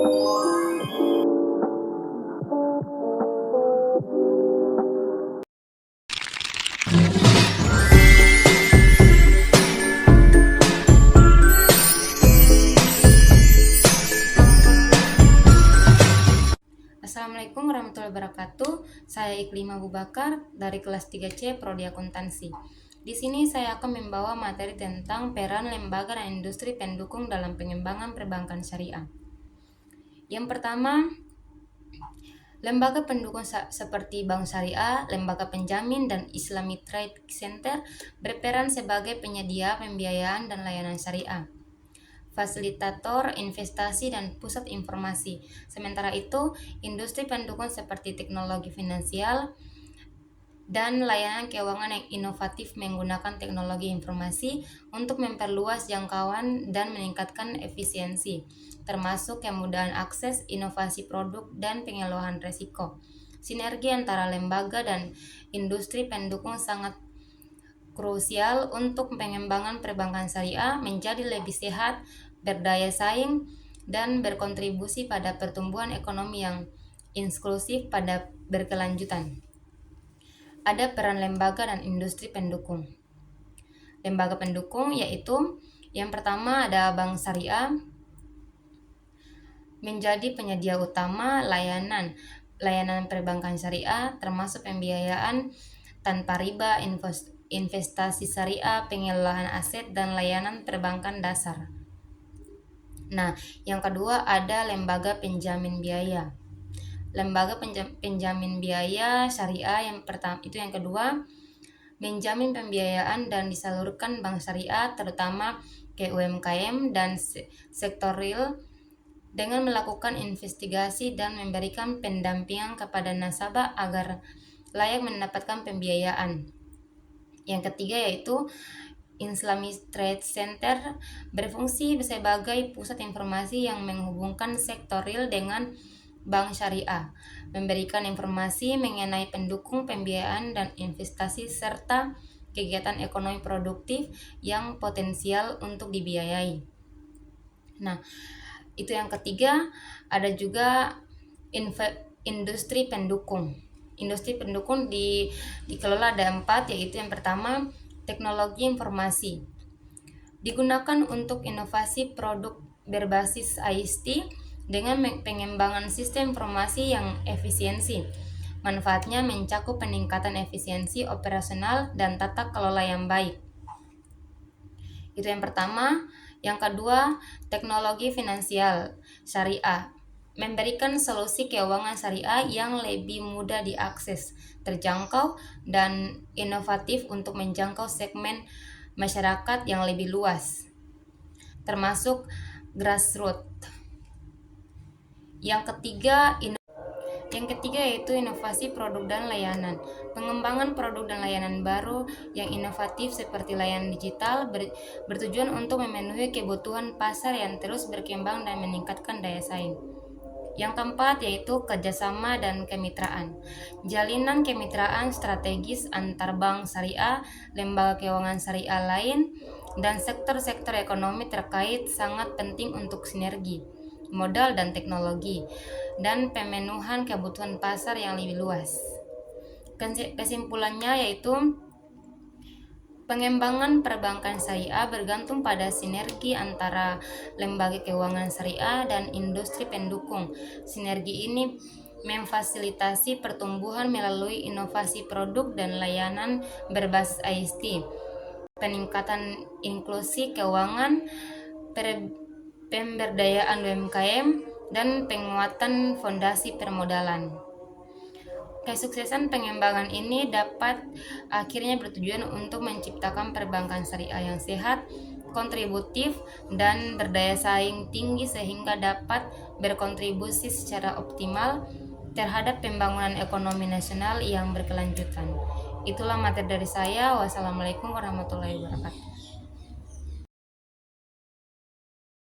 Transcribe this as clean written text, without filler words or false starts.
Assalamualaikum warahmatullahi wabarakatuh. Saya Iklim Abu Bakar dari kelas 3C Prodi Akuntansi. Di sini saya akan membawa materi tentang peran lembaga dan industri pendukung dalam pengembangan perbankan syariah. Yang pertama, lembaga pendukung seperti Bank Syariah, lembaga penjamin, dan Islamic Trade Center berperan sebagai penyedia pembiayaan dan layanan syariah, fasilitator investasi, dan pusat informasi. Sementara itu, industri pendukung seperti teknologi finansial dan layanan keuangan yang inovatif menggunakan teknologi informasi untuk memperluas jangkauan dan meningkatkan efisiensi, termasuk kemudahan akses, inovasi produk, dan pengelolaan risiko. Sinergi antara lembaga dan industri pendukung sangat krusial untuk pengembangan perbankan syariah menjadi lebih sehat, berdaya saing, dan berkontribusi pada pertumbuhan ekonomi yang inklusif pada berkelanjutan. Ada peran lembaga dan industri pendukung. Lembaga pendukung yaitu yang pertama ada Bank Syariah, menjadi penyedia utama layanan perbankan syariah termasuk pembiayaan tanpa riba, investasi syariah, pengelolaan aset, dan layanan perbankan dasar. Nah, yang kedua ada lembaga penjamin biaya. Lembaga penjamin biaya syariah yang pertama itu yang kedua menjamin pembiayaan dan disalurkan bank syariah terutama ke UMKM dan sektor real dengan melakukan investigasi dan memberikan pendampingan kepada nasabah agar layak mendapatkan pembiayaan. Yang ketiga yaitu Islamic Trade Center berfungsi sebagai pusat informasi yang menghubungkan sektor real dengan bank syariah, memberikan informasi mengenai pendukung pembiayaan dan investasi serta kegiatan ekonomi produktif yang potensial untuk dibiayai. Nah, itu yang ketiga. Ada juga industri pendukung. Industri pendukung dikelola ada 4, yaitu yang pertama teknologi informasi. Digunakan untuk inovasi produk berbasis ICT dengan pengembangan sistem informasi yang efisiensi. Manfaatnya mencakup peningkatan efisiensi operasional dan tata kelola yang baik. Itu yang pertama. Yang kedua, teknologi finansial syariah. Memberikan solusi keuangan syariah yang lebih mudah diakses, terjangkau, dan inovatif untuk menjangkau segmen masyarakat yang lebih luas, termasuk grassroots. Yang ketiga yaitu inovasi produk dan layanan. Pengembangan produk dan layanan baru yang inovatif seperti layanan digital bertujuan untuk memenuhi kebutuhan pasar yang terus berkembang dan meningkatkan daya saing. Yang keempat yaitu kerjasama dan kemitraan. Jalinan kemitraan strategis antar bank syariah, lembaga keuangan syariah lain, dan sektor-sektor ekonomi terkait sangat penting untuk sinergi modal dan teknologi dan pemenuhan kebutuhan pasar yang lebih luas. Kesimpulannya yaitu pengembangan perbankan syariah bergantung pada sinergi antara lembaga keuangan syariah dan industri pendukung. Sinergi ini memfasilitasi pertumbuhan melalui inovasi produk dan layanan berbasis ICT, peningkatan inklusi keuangan, pemberdayaan UMKM, dan penguatan fondasi permodalan. Kesuksesan pengembangan ini dapat akhirnya bertujuan untuk menciptakan perbankan syariah yang sehat, kontributif, dan berdaya saing tinggi sehingga dapat berkontribusi secara optimal terhadap pembangunan ekonomi nasional yang berkelanjutan. Itulah materi dari saya. Wassalamualaikum warahmatullahi wabarakatuh.